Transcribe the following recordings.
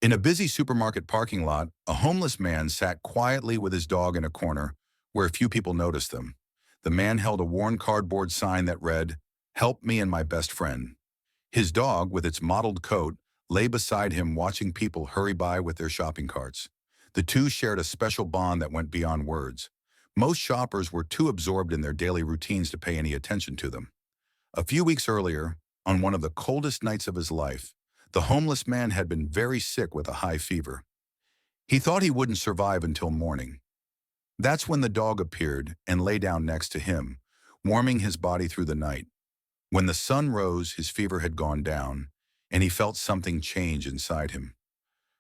In a busy supermarket parking lot, a homeless man sat quietly with his dog in a corner where few people noticed them. The man held a worn cardboard sign that read, "Help me and my best friend." His dog, with its mottled coat, lay beside him watching people hurry by with their shopping carts. The two shared a special bond that went beyond words. Most shoppers were too absorbed in their daily routines to pay any attention to them. A few weeks earlier, on one of the coldest nights of his life, the homeless man had been very sick with a high fever. He thought he wouldn't survive until morning. That's when the dog appeared and lay down next to him, warming his body through the night. When the sun rose, his fever had gone down, and he felt something change inside him.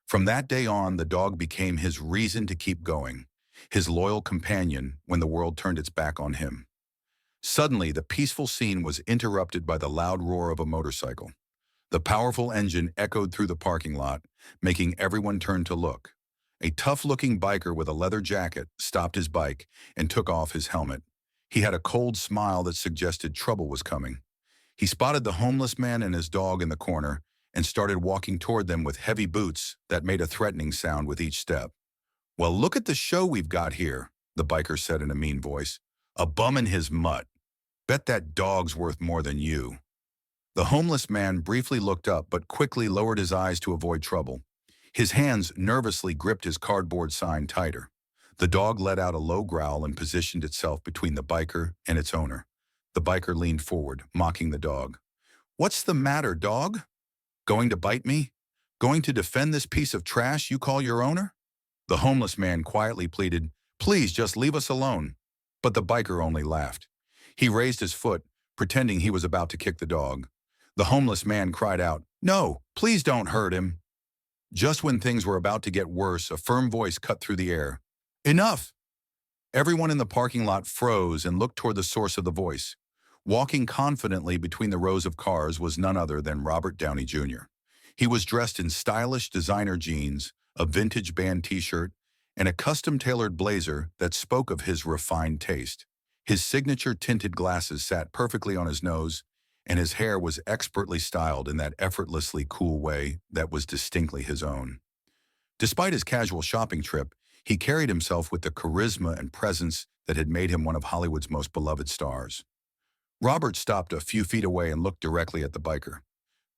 From that day on, the dog became his reason to keep going, his loyal companion when the world turned its back on him. Suddenly, the peaceful scene was interrupted by the loud roar of a motorcycle. The powerful engine echoed through the parking lot, making everyone turn to look. A tough-looking biker with a leather jacket stopped his bike and took off his helmet. He had a cold smile that suggested trouble was coming. He spotted the homeless man and his dog in the corner and started walking toward them with heavy boots that made a threatening sound with each step. "Well, look at the show we've got here," the biker said in a mean voice. "A bum in his mutt. Bet that dog's worth more than you." The homeless man briefly looked up but quickly lowered his eyes to avoid trouble. His hands nervously gripped his cardboard sign tighter. The dog let out a low growl and positioned itself between the biker and its owner. The biker leaned forward, mocking the dog. "What's the matter, dog? Going to bite me? Going to defend this piece of trash you call your owner?" The homeless man quietly pleaded, "Please just leave us alone." But the biker only laughed. He raised his foot, pretending he was about to kick the dog. The homeless man cried out, "No, please don't hurt him." Just when things were about to get worse, a firm voice cut through the air. "Enough!" Everyone in the parking lot froze and looked toward the source of the voice. Walking confidently between the rows of cars was none other than Robert Downey Jr. He was dressed in stylish designer jeans, a vintage band t-shirt, and a custom-tailored blazer that spoke of his refined taste. His signature tinted glasses sat perfectly on his nose, and his hair was expertly styled in that effortlessly cool way that was distinctly his own. Despite his casual shopping trip, he carried himself with the charisma and presence that had made him one of Hollywood's most beloved stars. Robert stopped a few feet away and looked directly at the biker.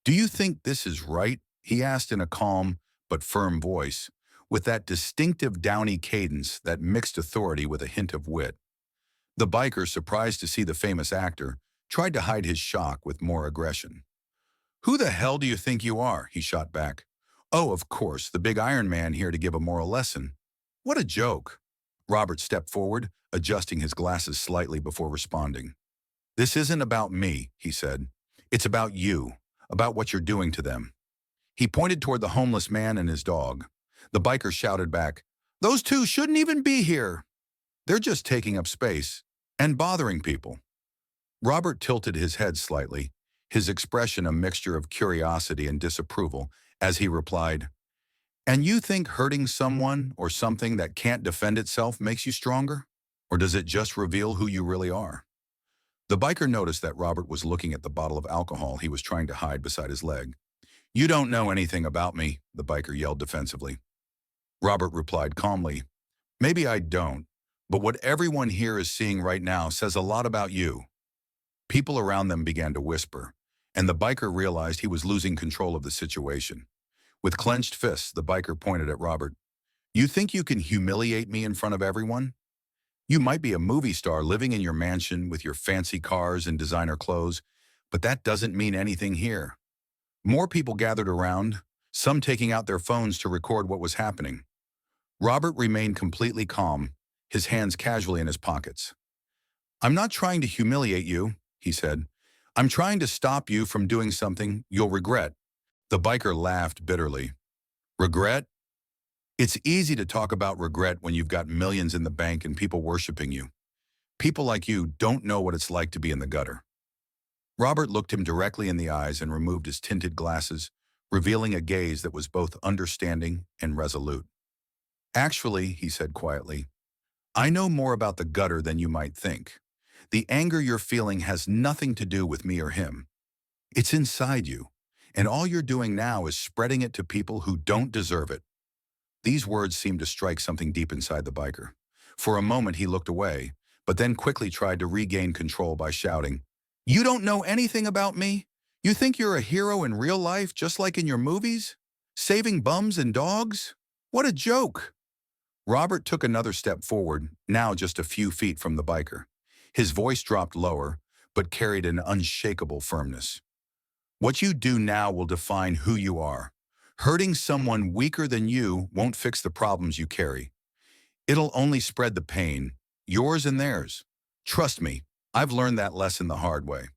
"Do you think this is right?" he asked in a calm but firm voice, with that distinctive Downey cadence that mixed authority with a hint of wit. The biker, surprised to see the famous actor, tried to hide his shock with more aggression. "Who the hell do you think you are?" he shot back. "Oh, of course, the big Iron Man here to give a moral lesson. What a joke." Robert stepped forward, adjusting his glasses slightly before responding. "This isn't about me," he said. "It's about you, about what you're doing to them." He pointed toward the homeless man and his dog. The biker shouted back, "Those two shouldn't even be here. They're just taking up space and bothering people." Robert tilted his head slightly, his expression a mixture of curiosity and disapproval, as he replied, "And you think hurting someone or something that can't defend itself makes you stronger? Or does it just reveal who you really are?" The biker noticed that Robert was looking at the bottle of alcohol he was trying to hide beside his leg. "You don't know anything about me," the biker yelled defensively. Robert replied calmly, "Maybe I don't, but what everyone here is seeing right now says a lot about you." People around them began to whisper, and the biker realized he was losing control of the situation. With clenched fists, the biker pointed at Robert. "You think you can humiliate me in front of everyone? You might be a movie star living in your mansion with your fancy cars and designer clothes, but that doesn't mean anything here." More people gathered around, some taking out their phones to record what was happening. Robert remained completely calm, his hands casually in his pockets. "I'm not trying to humiliate you," he said. "I'm trying to stop you from doing something you'll regret." The biker laughed bitterly. "Regret? It's easy to talk about regret when you've got millions in the bank and people worshiping you. People like you don't know what it's like to be in the gutter." Robert looked him directly in the eyes and removed his tinted glasses, revealing a gaze that was both understanding and resolute. "Actually," he said quietly, "I know more about the gutter than you might think. The anger you're feeling has nothing to do with me or him. It's inside you, and all you're doing now is spreading it to people who don't deserve it." These words seemed to strike something deep inside the biker. For a moment, he looked away, but then quickly tried to regain control by shouting, "You don't know anything about me? You think you're a hero in real life just like in your movies? Saving bums and dogs? What a joke!" Robert took another step forward, now just a few feet from the biker. His voice dropped lower, but carried an unshakable firmness. "What you do now will define who you are. Hurting someone weaker than you won't fix the problems you carry. It'll only spread the pain, yours and theirs. Trust me, I've learned that lesson the hard way."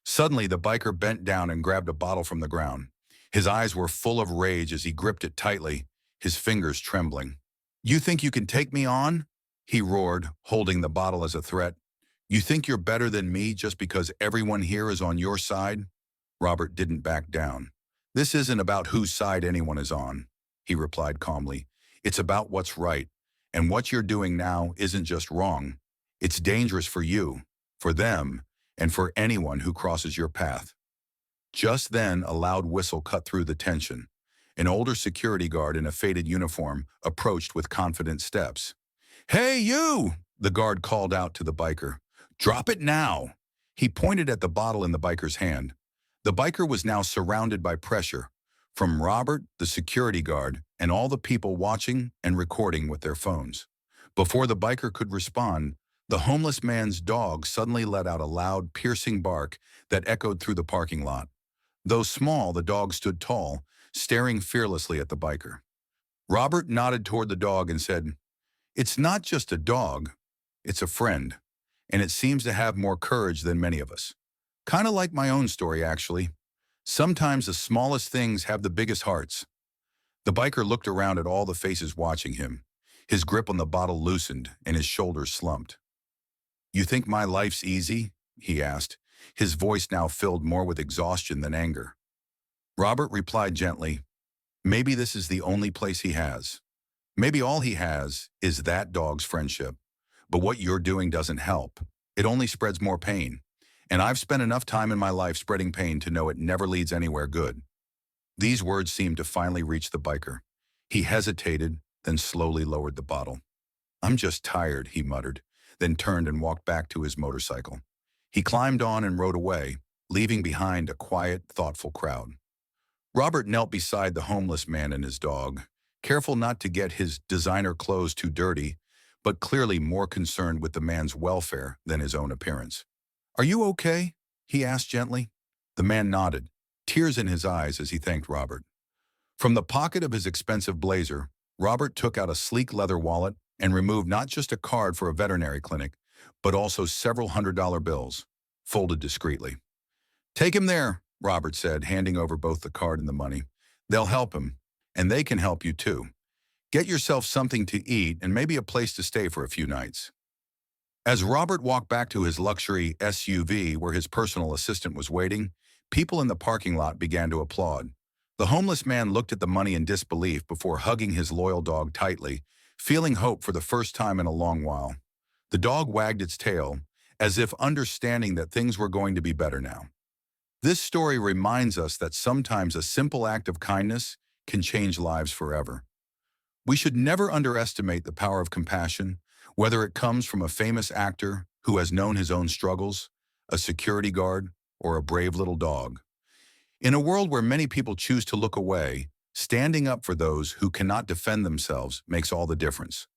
Suddenly, the biker bent down and grabbed a bottle from the ground. His eyes were full of rage as he gripped it tightly, his fingers trembling. "You think you can take me on?" he roared, holding the bottle as a threat. "You think you're better than me just because everyone here is on your side?" Robert didn't back down. "This isn't about whose side anyone is on," he replied calmly. "It's about what's right, and what you're doing now isn't just wrong. It's dangerous for you, for them, and for anyone who crosses your path." Just then, a loud whistle cut through the tension. An older security guard in a faded uniform approached with confident steps. "Hey, you!" the guard called out to the biker. "Drop it now!" He pointed at the bottle in the biker's hand. The biker was now surrounded by pressure from Robert, the security guard, and all the people watching and recording with their phones. Before the biker could respond, the homeless man's dog suddenly let out a loud, piercing bark that echoed through the parking lot. Though small, the dog stood tall, staring fearlessly at the biker. Robert nodded toward the dog and said, "It's not just a dog, it's a friend, and it seems to have more courage than many of us. Kind of like my own story, actually. Sometimes the smallest things have the biggest hearts." The biker looked around at all the faces watching him. His grip on the bottle loosened and his shoulders slumped. "You think my life's easy?" he asked, his voice now filled more with exhaustion than anger. Robert replied gently, "Maybe this is the only place he has. Maybe all he has is that dog's friendship. But what you're doing doesn't help. It only spreads more pain. And I've spent enough time in my life spreading pain to know it never leads anywhere good." These words seemed to finally reach the biker. He hesitated, then slowly lowered the bottle. "I'm just tired," he muttered, then turned and walked back to his motorcycle. He climbed on and rode away, leaving behind a quiet, thoughtful crowd. Robert knelt beside the homeless man and his dog, careful not to get his designer clothes too dirty, but clearly more concerned with the man's welfare than his own appearance. "Are you okay?" he asked gently. The man nodded, tears in his eyes as he thanked Robert. From the pocket of his expensive blazer, Robert took out a sleek leather wallet and removed not just a card for a veterinary clinic, but also several $100 bills, folded discreetly. "Take him there," Robert said, handing over both the card and the money. "They'll help him, and they can help you too. Get yourself something to eat and maybe a place to stay for a few nights." As Robert walked back to his luxury SUV where his personal assistant was waiting, people in the parking lot began to applaud. The homeless man looked at the money in disbelief before hugging his loyal dog tightly, feeling hope for the first time in a long while. The dog wagged its tail, as if understanding that things were going to be better now. This story reminds us that sometimes a simple act of kindness can change lives forever. We should never underestimate the power of compassion, whether it comes from a famous actor who has known his own struggles, a security guard, or a brave little dog. In a world where many people choose to look away, standing up for those who cannot defend themselves makes all the difference.